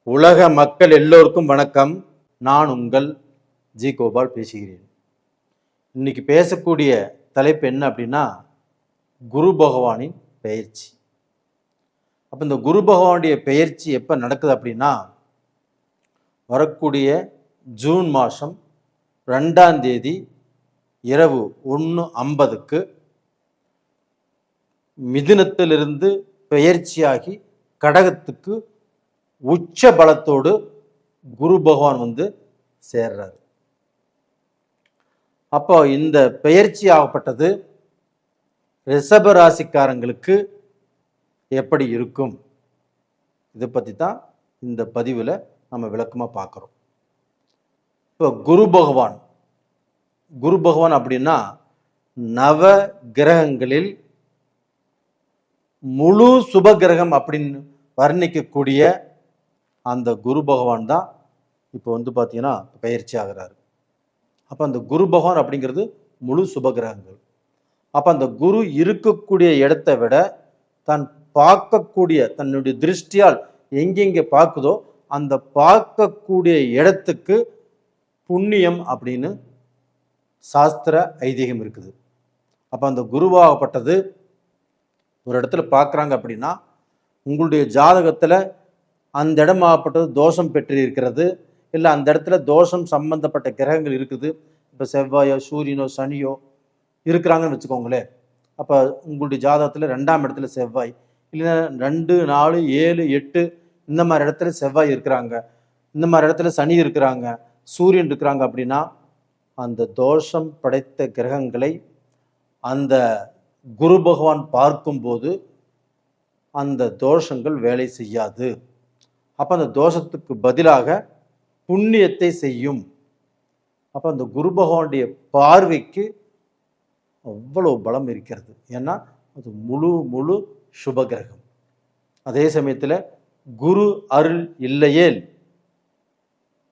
உலக மக்கள் எல்லோருக்கும் வணக்கம். நான் உங்கள் ஜி கோபால் பேசுகிறேன். இன்னைக்கு பேசக்கூடிய தலைப்பு என்ன அப்படின்னா, குரு பகவானின் பெயர்ச்சி. அப்போ இந்த குரு பகவானுடைய பெயர்ச்சி எப்போ நடக்குது அப்படின்னா, வரக்கூடிய ஜூன் மாதம் 2ஆம் தேதி இரவு 1:50 மிதுனத்திலிருந்து பெயர்ச்சியாகி கடகத்துக்கு உச்ச பலத்தோடு குரு பகவான் சேர்றாரு. அப்போ இந்த பெயர்ச்சி ஆகப்பட்டது ரிஷப ராசிக்காரங்களுக்கு எப்படி இருக்கும், இதை பற்றி தான் இந்த பதிவில் நம்ம விளக்கமாக பார்க்குறோம். இப்போ குரு பகவான் அப்படின்னா நவ கிரகங்களில் முழு சுப கிரகம் அப்படின்னு வர்ணிக்கக்கூடிய அந்த குரு பகவான் தான் இப்போ பார்த்தீங்கன்னா பெயர்ச்சி ஆகிறாரு. அப்போ அந்த குரு பகவான் அப்படிங்கிறது முழு சுபகிரகங்கள். அப்போ அந்த குரு இருக்கக்கூடிய இடத்தை விட தான் பார்க்கக்கூடிய தன்னுடைய திருஷ்டியால் எங்கெங்கே பார்க்குதோ அந்த பார்க்கக்கூடிய இடத்துக்கு புண்ணியம் அப்படின்னு சாஸ்திர ஐதீகம் இருக்குது. அப்போ அந்த குருவாகப்பட்டது ஒரு இடத்துல பார்க்குறாங்க அப்படின்னா, உங்களுடைய ஜாதகத்தில் அந்த இடமாகப்பட்டது தோஷம் பெற்று இருக்கிறது, இல்லை அந்த இடத்துல தோஷம் சம்பந்தப்பட்ட கிரகங்கள் இருக்குது. இப்போ செவ்வாயோ சூரியனோ சனியோ இருக்கிறாங்கன்னு வச்சுக்கோங்களேன். அப்போ உங்களுடைய ஜாதகத்தில் 2ஆம் இடத்துல செவ்வாய், இல்லைன்னா 2, 4, 7, 8 இந்த மாதிரி இடத்துல செவ்வாய் இருக்கிறாங்க, இந்த மாதிரி இடத்துல சனி இருக்கிறாங்க, சூரியன் இருக்கிறாங்க அப்படின்னா, அந்த தோஷம் படைத்த கிரகங்களை அந்த குரு பகவான் பார்க்கும்போது அந்த தோஷங்கள் வேலை செய்யாது. அப்போ அந்த தோஷத்துக்கு பதிலாக புண்ணியத்தை செய்யும். அப்போ அந்த குரு பகவானுடைய பார்வைக்கு அவ்வளோ பலம் இருக்கிறது. ஏன்னா அது முழு சுபகிரகம். அதே சமயத்தில் குரு அருள் இல்லையேல்,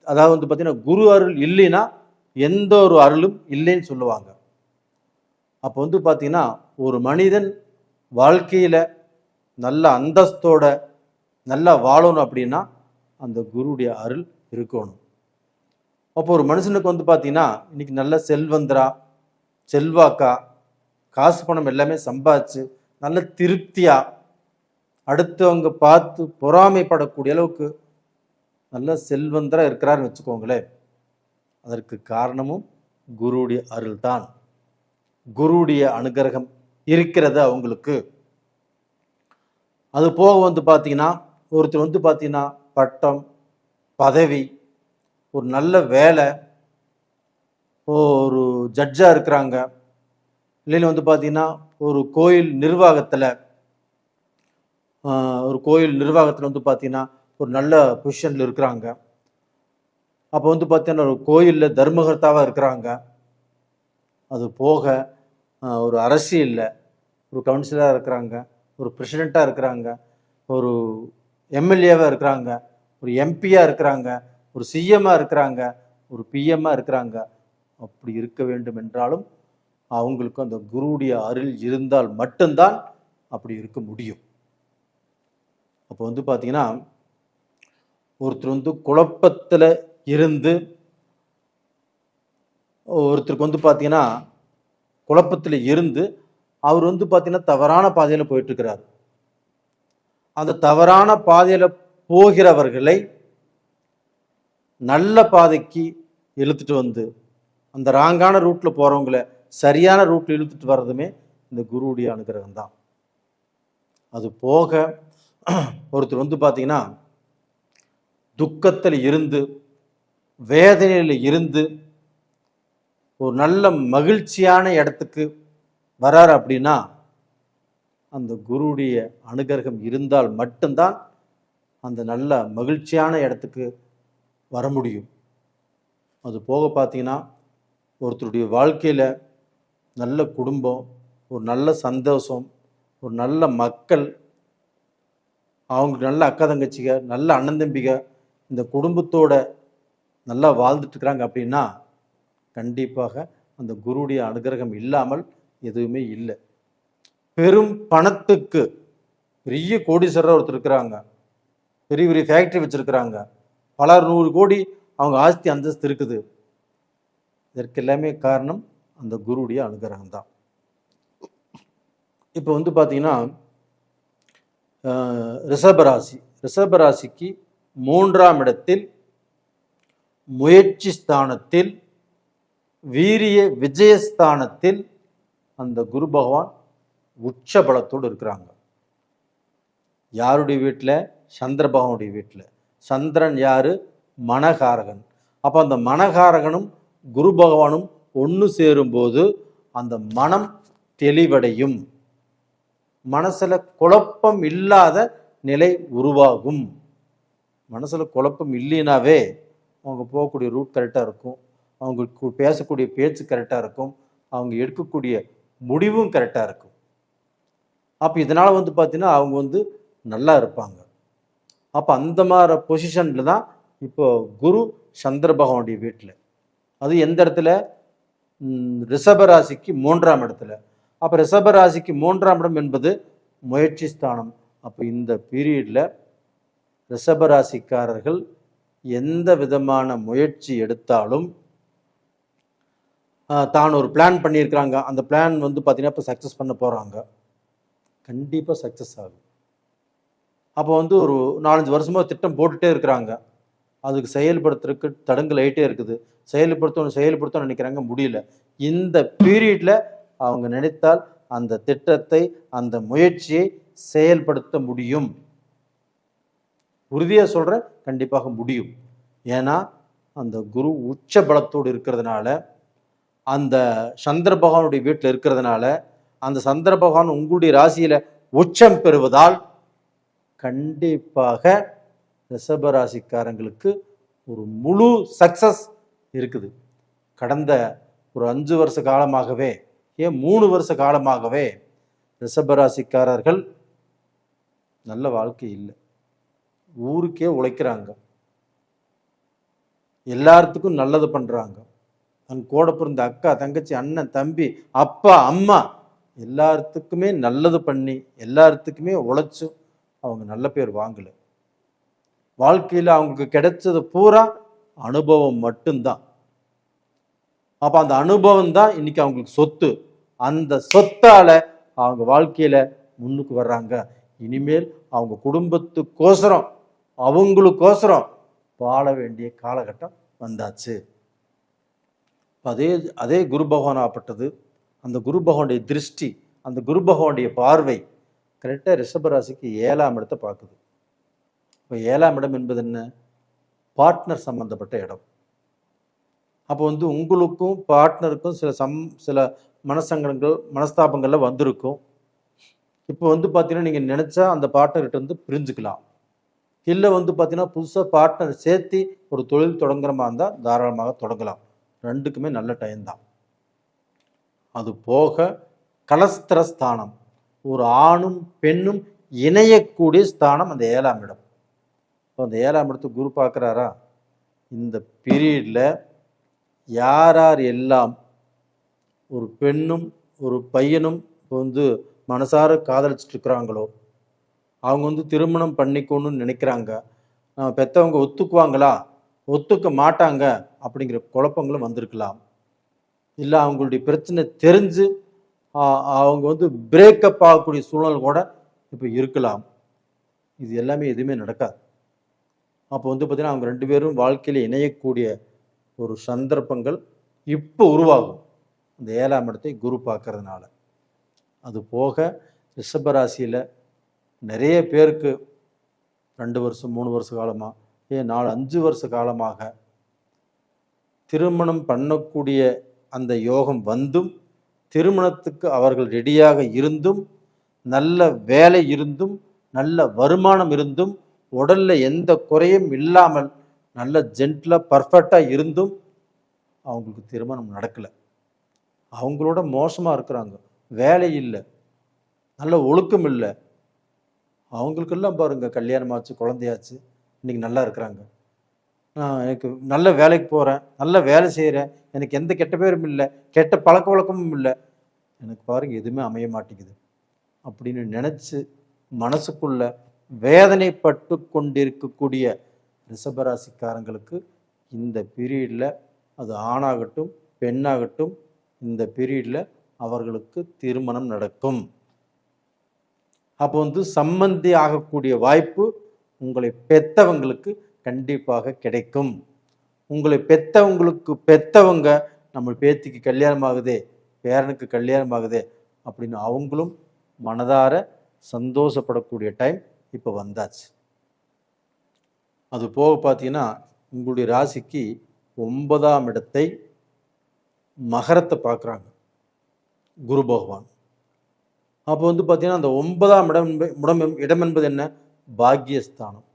அதாவது பார்த்தீங்கன்னா குரு அருள் இல்லைன்னா எந்த ஒரு அருளும் இல்லைன்னு சொல்லுவாங்க. அப்போ பார்த்தீங்கன்னா ஒரு மனிதன் வாழ்க்கையில் நல்ல அந்தஸ்தோட நல்லா வாழணும் அப்படின்னா அந்த குருடைய அருள் இருக்கணும். அப்போ ஒரு மனுஷனுக்கு பார்த்தீங்கன்னா இன்னைக்கு நல்ல செல்வந்தரா செல்வாக்கா காசு பணம் எல்லாமே சம்பாதிச்சு நல்ல திருப்தியா அடுத்தவங்க பார்த்து பொறாமைப்படக்கூடிய அளவுக்கு நல்ல செல்வந்தரா இருக்கிறாருன்னு வச்சுக்கோங்களேன். அதற்கு காரணமும் குருடைய அருள் தான். குருடைய அனுகிரகம் இருக்கிறது அவங்களுக்கு. அது போக பார்த்தீங்கன்னா ஒருத்தர் பார்த்தீங்கன்னா பட்டம் பதவி, ஒரு நல்ல வேலை, ஒரு ஜட்ஜாக இருக்கிறாங்க, இல்லைன்னு பார்த்தீங்கன்னா ஒரு கோயில் நிர்வாகத்தில் பார்த்தீங்கன்னா ஒரு நல்ல பொசிஷனில் இருக்கிறாங்க. அப்போ பார்த்தீங்கன்னா ஒரு கோயிலில் தர்மகர்த்தாவாக இருக்கிறாங்க. அது போக ஒரு அரசியலில் ஒரு கவுன்சிலராக இருக்கிறாங்க, ஒரு பிரசிடெண்ட்டாக இருக்கிறாங்க, ஒரு எம்எல்ஏவாக இருக்கிறாங்க, ஒரு எம்பியாக இருக்கிறாங்க, ஒரு சிஎம்மாக இருக்கிறாங்க, ஒரு பிஎம்மாக இருக்கிறாங்க. அப்படி இருக்க வேண்டும் என்றாலும் அவங்களுக்கு அந்த குருவுடைய அருள் இருந்தால் மட்டும்தான் அப்படி இருக்க முடியும். அப்போ பார்த்தீங்கன்னா ஒருத்தர் குழப்பத்தில் இருந்து ஒருத்தருக்கு பார்த்தீங்கன்னா குழப்பத்தில் இருந்து அவர் பார்த்தீங்கன்னா தவறான பாதையில் போயிட்டு இருக்கிறார். அந்த தவறான பாதையில் போகிறவர்களை நல்ல பாதைக்கு இழுத்துட்டு அந்த ராங்கான ரூட்டில் போகிறவங்களை சரியான ரூட்டில் இழுத்துட்டு வர்றதுமே இந்த குருவுடைய அனுகிரகம் தான். அது போக ஒருத்தர் பார்த்தீங்கன்னா துக்கத்தில் இருந்து வேதனையில் இருந்து ஒரு நல்ல மகிழ்ச்சியான இடத்துக்கு வராரு அப்படின்னா அந்த குருவுடைய அனுகிரகம் இருந்தால் மட்டும்தான் அந்த நல்ல மகிழ்ச்சியான இடத்துக்கு வர முடியும். அது போக பார்த்தீங்கன்னா ஒருத்தருடைய வாழ்க்கையில் நல்ல குடும்பம், ஒரு நல்ல சந்தோஷம், ஒரு நல்ல மக்கள், அவங்களுக்கு நல்ல அக்கா தங்கச்சிக, நல்ல அண்ணன் தம்பிக, இந்த குடும்பத்தோட நல்லா வாழ்ந்துட்டு இருக்கிறாங்க அப்படின்னா கண்டிப்பாக அந்த குருவுடைய அனுகிரகம் இல்லாமல் எதுவுமே இல்லை. பெரும் பணத்துக்கு பெரிய கோடீஸ்வரர் ஒருத்தர் இருக்கிறாங்க, பெரிய பெரிய ஃபேக்ட்ரி வச்சுருக்குறாங்க, பல 100 கோடி அவங்க ஆஸ்தி அந்தஸ்து இருக்குது. இதற்கு எல்லாமே காரணம் அந்த குருவுடைய அனுகிரகம் தான். இப்போ வந்து பார்த்தீங்கன்னா ரிஷபராசி, ரிஷபராசிக்கு 3ஆம் இடத்தில் முயற்சி ஸ்தானத்தில் வீரிய விஜயஸ்தானத்தில் அந்த குரு பகவான் உச்ச பலத்தோடு இருக்கிறாங்க. யாருடைய வீட்டில்? சந்திர பகவானுடைய வீட்டில். சந்திரன் யாரு? மனகாரகன். அப்போ அந்த மனகாரகனும் குரு பகவானும் ஒன்று சேரும்போது அந்த மனம் தெளிவடையும், மனசில் குழப்பம் இல்லாத நிலை உருவாகும். மனசில் குழப்பம் இல்லைனாவே அவங்க போகக்கூடிய ரூட் கரெக்டாக இருக்கும், அவங்க பேசக்கூடிய பேச்சு கரெக்டாக இருக்கும், அவங்க எடுக்கக்கூடிய முடிவும் கரெக்டாக இருக்கும். அப்போ இதனால் வந்து பார்த்தீங்கன்னா அவங்க வந்து நல்லா இருப்பாங்க. அப்போ அந்த மாதிரி பொசிஷனில் தான் இப்போ குரு சந்திர பகவானுடைய வீட்டில், அது எந்த இடத்துல? ரிஷபராசிக்கு 3ஆம் இடத்துல. அப்போ ரிஷபராசிக்கு 3ஆம் இடம் என்பது முயற்சி ஸ்தானம். அப்போ இந்த பீரியடில் ரிஷபராசிக்காரர்கள் எந்த விதமான முயற்சி எடுத்தாலும் தான் ஒரு பிளான் பண்ணியிருக்கிறாங்க, அந்த பிளான் வந்து பார்த்தீங்கன்னா இப்போ சக்ஸஸ் பண்ண போகிறாங்க, கண்டிப்பாக சக்ஸஸ் ஆகும். அப்போ வந்து ஒரு 4-5 வருஷமாக திட்டம் போட்டுகிட்டே இருக்கிறாங்க, அதுக்கு செயல்படுத்துறதுக்கு தடங்கள் ஆகிட்டே இருக்குது, செயல்படுத்தணும்னு நினைக்கிறாங்க, முடியல. இந்த பீரியடில் அவங்க நினைத்தால் அந்த திட்டத்தை, அந்த முயற்சியை செயல்படுத்த முடியும். உறுதியாக சொல்கிறேன், கண்டிப்பாக முடியும். ஏன்னா அந்த குரு உச்ச பலத்தோடு இருக்கிறதுனால, அந்த சந்திர பகவானுடைய வீட்டில் இருக்கிறதுனால, அந்த சந்திர பகவான் உங்களுடைய ராசியில் உச்சம் பெறுவதால் கண்டிப்பாக ரிஷபராசிக்காரங்களுக்கு ஒரு முழு சக்சஸ் இருக்குது. கடந்த ஒரு 5 வருஷ காலமாகவே, ஏன் 3 வருஷ காலமாகவே ரிஷபராசிக்காரர்கள் நல்ல வாழ்க்கை இல்லை, ஊருக்கே உழைக்கிறாங்க, எல்லாத்துக்கும் நல்லது பண்ணுறாங்க. தன் கூட பிறந்த அக்கா, தங்கச்சி, அண்ணன், தம்பி, அப்பா, அம்மா எல்லாத்துக்குமே நல்லது பண்ணி, எல்லாத்துக்குமே உழைச்சு அவங்க நல்ல பேர் வாங்கலை. வாழ்க்கையில் அவங்களுக்கு கிடைச்சது பூரா அனுபவம் மட்டும்தான். அப்போ அந்த அனுபவம் தான் இன்னைக்கு அவங்களுக்கு சொத்து. அந்த சொத்தால அவங்க வாழ்க்கையில முன்னுக்கு வர்றாங்க. இனிமேல் அவங்க குடும்பத்துக்கோசரம், அவங்களுக்கோசரம் வாழ வேண்டிய காலகட்டம் வந்தாச்சு. அதே குரு பகவான் ஆப்பட்டது, அந்த குரு பகவானுடைய திருஷ்டி, அந்த குரு பகவானுடைய பார்வை கரெக்டாக ரிஷபராசிக்கு 7ஆம் இடத்தை பார்க்குது. இப்போ 7ஆம் இடம் என்பது என்ன? பார்ட்னர் சம்பந்தப்பட்ட இடம். அப்போ வந்து உங்களுக்கும் பார்ட்னருக்கும் சில மனசங்கடங்கள், மனஸ்தாபங்கள்லாம் வந்திருக்கும். இப்போ வந்து பார்த்தீங்கன்னா நீங்கள் நினச்சா அந்த பார்ட்னர்கிட்ட வந்து பிரிஞ்சுக்கலாம், இல்லை வந்து பார்த்தீங்கன்னா புதுசாக பார்ட்னர் சேர்த்து ஒரு தொழில் தொடங்குற மாதிரி இருந்தால் தாராளமாக தொடங்கலாம். ரெண்டுக்குமே நல்ல டைம் தான். அது போக கலஸ்திர ஸ்தானம், ஒரு ஆணும் பெண்ணும் இணையக்கூடிய ஸ்தானம் அந்த 7ஆம் இடம். அந்த 7ஆம் இடத்துக்கு குரு பார்க்குறாரா? இந்த பீரியடில் யார் யார் எல்லாம் ஒரு பெண்ணும் ஒரு பையனும் வந்து மனசார காதலிச்சுட்டு இருக்கிறாங்களோ, அவங்க வந்து திருமணம் பண்ணிக்கணும்னு நினைக்கிறாங்க, பெற்றவங்க ஒத்துக்குவாங்களா, ஒத்துக்க மாட்டாங்க அப்படிங்கிற குழப்பங்களும் வந்திருக்கலாம். இல்லை அவங்களுடைய பிரச்சனை தெரிஞ்சு அவங்க வந்து பிரேக்கப் ஆகக்கூடிய சூழ்நிலை கூட இப்போ இருக்கலாம். இது எல்லாமே எதுவுமே நடக்காது. அப்போ வந்து பார்த்தீங்கன்னா அவங்க 2 பேரும் வாழ்க்கையில் இணையக்கூடிய ஒரு சந்தர்ப்பங்கள் இப்போ உருவாகும், இந்த 7ஆம் இடத்தை குரு பார்க்கறதுனால. அது போக ரிஷபராசியில் நிறைய பேருக்கு 2 வருஷம் 3 வருஷ காலமாக, 4-5 வருஷ காலமாக திருமணம் பண்ணக்கூடிய அந்த யோகம் வந்தும், திருமணத்துக்கு அவர்கள் ரெடியாக இருந்தும், நல்ல வேலை இருந்தும், நல்ல வருமானம் இருந்தும், உடலில் எந்த குறையும் இல்லாமல் நல்ல ஜென்டிலாக பர்ஃபெக்டாக இருந்தும் அவங்களுக்கு திருமணம் நடக்கலை. அவங்களோட மோசமாக இருக்கிறாங்க, வேலை இல்லை, நல்ல ஒழுக்கம் இல்லை. அவங்களுக்கெல்லாம் பாருங்கள் கல்யாணமாச்சு, குழந்தையாச்சு, இன்றைக்கி நல்லா இருக்கிறாங்க. எனக்கு நல்ல வேலைக்கு போகிறேன், நல்ல வேலை செய்கிறேன், எனக்கு எந்த கெட்ட பேரும் இல்லை, கெட்ட பழக்க வழக்கமும் இல்லை, எனக்கு பாருங்கள் எதுவுமே அமைய மாட்டேங்குது அப்படின்னு நினச்சி மனசுக்குள்ள வேதனைப்பட்டு கொண்டிருக்கக்கூடிய ரிஷபராசிக்காரங்களுக்கு இந்த பீரியடில், அது ஆணாகட்டும் பெண்ணாகட்டும், இந்த பீரியடில் அவர்களுக்கு திருமணம் நடக்கும். அப்போ சம்மந்தி ஆகக்கூடிய வாய்ப்பு உங்களை பெத்தவங்களுக்கு கண்டிப்பாக கிடைக்கும். உங்களை பெத்தவங்க நம்ம பேத்திக்கு கல்யாணம் ஆகுதே, பேரனுக்கு கல்யாணம் ஆகுதே அப்படின்னு அவங்களும் மனதார சந்தோஷப்படக்கூடிய டைம் இப்போ வந்தாச்சு. அது போக பார்த்தீங்கன்னா உங்களுடைய ராசிக்கு 9ஆம் இடத்தை மகரத்தை பார்க்குறாங்க குரு பகவான். அப்போ பார்த்தீங்கன்னா அந்த 9ஆம் இடம் என்பது என்ன? பாக்கியஸ்தானம்,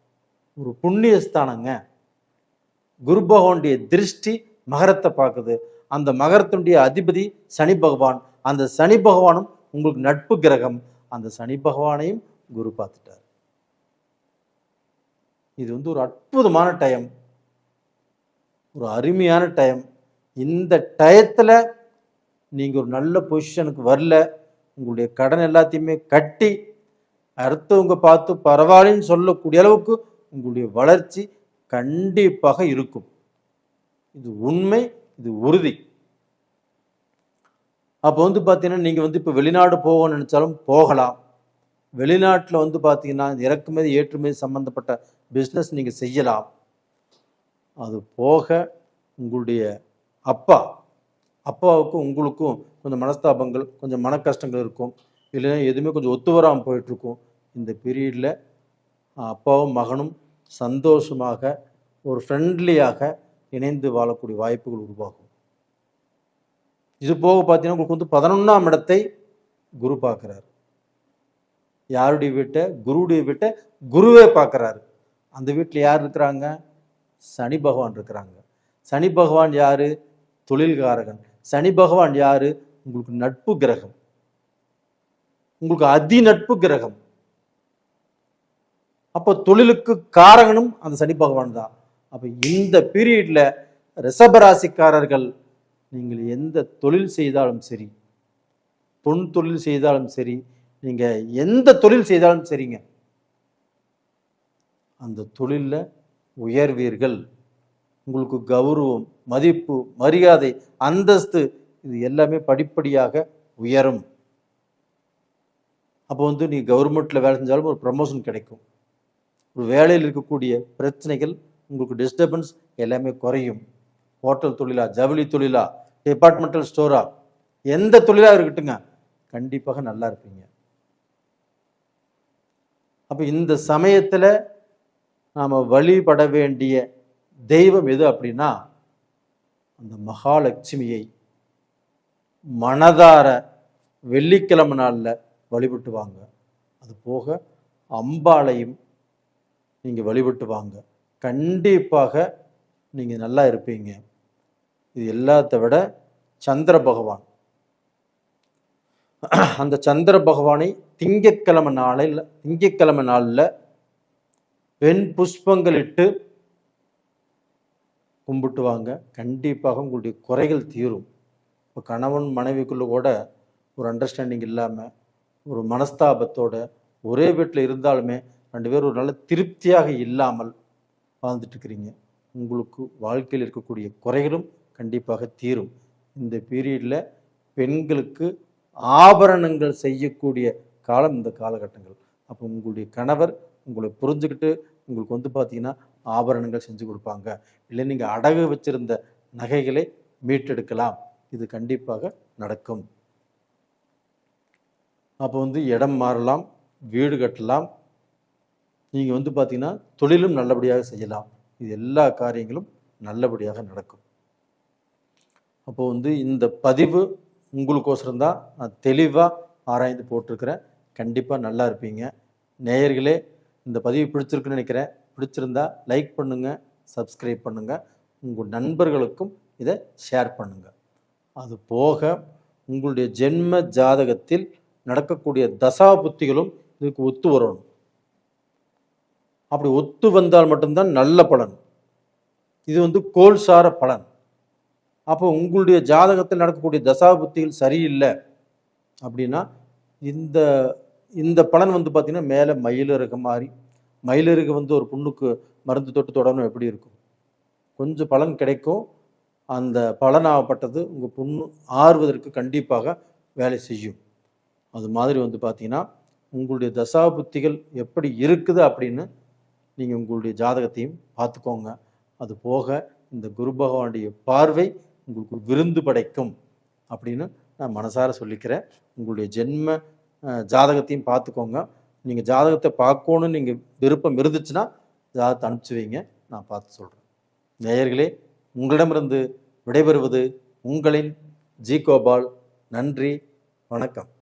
ஒரு புண்ணியஸ்தானங்க. குரு பகவானுடைய திருஷ்டி மகரத்தை பார்க்குது. அந்த மகரத்தினுடைய அதிபதி சனி பகவான். அந்த சனி பகவானும் உங்களுக்கு நட்பு கிரகம். அந்த சனி பகவானையும் குரு பார்த்துட்டார். இது ஒரு அற்புதமான டைம், ஒரு அருமையான டைம். இந்த டயத்தில் நீங்கள் ஒரு நல்ல பொசிஷனுக்கு வரல, உங்களுடைய கடன் எல்லாத்தையுமே கட்டி அடுத்தவங்க பார்த்து பரவாயில்லன்னு சொல்லக்கூடிய அளவுக்கு உங்களுடைய வளர்ச்சி கண்டிப்பாக இருக்கும். இது உண்மை, இது உறுதி. அப்போ பார்த்தீங்கன்னா நீங்கள் இப்போ வெளிநாடு போகணும்னு நினச்சாலும் போகலாம். வெளிநாட்டில் பார்த்தீங்கன்னா இறக்குமதி ஏற்றுமதி சம்மந்தப்பட்ட பிஸ்னஸ் நீங்கள் செய்யலாம். அது போக உங்களுடைய அப்பாவுக்கும் உங்களுக்கும் கொஞ்சம் மனஸ்தாபங்கள், கொஞ்சம் மன கஷ்டங்கள் இருக்கும். இல்லைன்னா எதுவுமே கொஞ்சம் ஒத்து வராமல் போயிட்டுருக்கும். இந்த பீரியடில் அப்பாவும் மகனும் சந்தோஷமாக ஒரு ஃப்ரெண்ட்லியாக இணைந்து வாழக்கூடிய வாய்ப்புகள் உருவாகும். இது போக பார்த்தீங்கன்னா உங்களுக்கு 11ஆம் இடத்தை குரு பார்க்குறாரு. யாருடைய வீட்டை? குருவுடைய வீட்டை குருவே பார்க்குறாரு. அந்த வீட்டில் யார் இருக்கிறாங்க? சனி பகவான் இருக்கிறாங்க. சனி பகவான் யாரு? தொழில்காரகன். சனி பகவான் யாரு? உங்களுக்கு நட்பு கிரகம், உங்களுக்கு அதி நட்பு கிரகம். அப்போ தொழிலுக்கு காரகனும் அந்த சனி பகவான் தான். அப்போ இந்த பீரியட்ல ரிஷபராசிக்காரர்கள் நீங்கள் எந்த தொழில் செய்தாலும் சரி, பொன் தொழில் செய்தாலும் சரி, நீங்க எந்த தொழில் செய்தாலும் சரிங்க, அந்த தொழிலில் உயர்வீர்கள். உங்களுக்கு கௌரவம், மதிப்பு, மரியாதை, அந்தஸ்து இது எல்லாமே படிப்படியாக உயரும். அப்போ நீ கவர்மெண்ட்ல வேலை செஞ்சாலும் ஒரு ப்ரமோஷன் கிடைக்கும். ஒரு வேலையில் இருக்கக்கூடிய பிரச்சனைகள், உங்களுக்கு டிஸ்டர்பன்ஸ் எல்லாமே குறையும். ஹோட்டல் தொழிலா, ஜவுளி தொழிலா, டிபார்ட்மெண்டல் ஸ்டோரா, எந்த தொழிலாக இருக்கட்டுங்க, கண்டிப்பாக நல்லா இருப்பீங்க. அப்போ இந்த சமயத்தில் நாம் வழிபட வேண்டிய தெய்வம் எது அப்படின்னா, அந்த மகாலட்சுமியை மனதார வெள்ளிக்கிழமை நாளில் வழிபட்டு வாங்க. அது போக அம்பாளையும் நீங்கள் வழிபட்டு வாங்க. கண்டிப்பாக நீங்கள் நல்லா இருப்பீங்க. இது எல்லாத்த விட சந்திர பகவான், அந்த சந்திர பகவானை திங்கட்கிழமை நாளில் வெண் புஷ்பங்கள் இட்டு கும்பிட்டு வாங்க. கண்டிப்பாக உங்களுடைய குறைகள் தீரும். இப்போ கணவன் மனைவிக்குள்ள கூட ஒரு அண்டர்ஸ்டாண்டிங் இல்லாமல், ஒரு மனஸ்தாபத்தோட ஒரே வீட்டில் இருந்தாலுமே 2 பேரும் ஒரு நல்ல திருப்தியாக இல்லாமல் வாழ்ந்துட்டு இருக்கிறீங்க. உங்களுக்கு வாழ்க்கையில் இருக்கக்கூடிய குறைகளும் கண்டிப்பாக தீரும். இந்த பீரியடில் பெண்களுக்கு ஆபரணங்கள் செய்யக்கூடிய காலம் இந்த காலகட்டங்கள். அப்போ உங்களுடைய கணவர் உங்களை புரிஞ்சுக்கிட்டு உங்களுக்கு பார்த்தீங்கன்னா ஆபரணங்கள் செஞ்சு கொடுப்பாங்க. இல்லை நீங்கள் அடகு வச்சிருந்த நகைகளை மீட்டெடுக்கலாம். இது கண்டிப்பாக நடக்கும். அப்போ இடம் மாறலாம், வீடு கட்டலாம், நீங்கள் பார்த்தீங்கன்னா தொழிலும் நல்லபடியாக செய்யலாம். இது எல்லா காரியங்களும் நல்லபடியாக நடக்கும். அப்போ இந்த பதிவு உங்களுக்கோசரம் தான் நான் தெளிவாக ஆராய்ந்து போட்டிருக்கிறேன். கண்டிப்பாக நல்லா இருப்பீங்க. நேயர்களே, இந்த பதிவு பிடிச்சிருக்குன்னு நினைக்கிறேன். பிடிச்சிருந்தா லைக் பண்ணுங்கள், சப்ஸ்கிரைப் பண்ணுங்கள், உங்கள் நண்பர்களுக்கும் இதை ஷேர் பண்ணுங்கள். அது போக உங்களுடைய ஜென்ம ஜாதகத்தில் நடக்கக்கூடிய தசா புத்திகளும் இதுக்கு ஒத்து வரணும். அப்படி ஒத்து வந்தால் மட்டும்தான் நல்ல பலன். இது கோல்சார பலன். அப்போ உங்களுடைய ஜாதகத்தில் நடக்கக்கூடிய தசா புத்திகள் சரியில்லை அப்படின்னா இந்த பலன் பார்த்தீங்கன்னா மேலே மயில் இருக்க மாதிரி, மயிலிறகு வந்து ஒரு புண்ணுக்கு மருந்து தொட்டு தொடரணும் எப்படி இருக்கும்? கொஞ்சம் பலன் கிடைக்கும். அந்த பலனாகப்பட்டது உங்கள் புண்ணு ஆறுவதற்கு கண்டிப்பாக வேலை செய்யும். அது மாதிரி வந்து பார்த்தீங்கன்னா, உங்களுடைய தசாபுத்திகள் எப்படி இருக்குது அப்படின்னு நீங்கள் உங்களுடைய ஜாதகத்தையும் பார்த்துக்கோங்க. அது போக இந்த குரு பகவானுடைய பார்வை உங்களுக்கு விருந்து படைக்கும் அப்படின்னு நான் மனசார சொல்லிக்கிறேன். உங்களுடைய ஜென்ம ஜாதகத்தையும் பார்த்துக்கோங்க. நீங்கள் ஜாதகத்தை பார்க்கணுன்னு நீங்கள் விருப்பம் இருந்துச்சுன்னா ஜாதகத்தை அனுப்பிச்சி வைங்க, நான் பார்த்து சொல்கிறேன். நேயர்களே, உங்களிடமிருந்து விடைபெறுவது உங்களின் ஜி கோபால். நன்றி, வணக்கம்.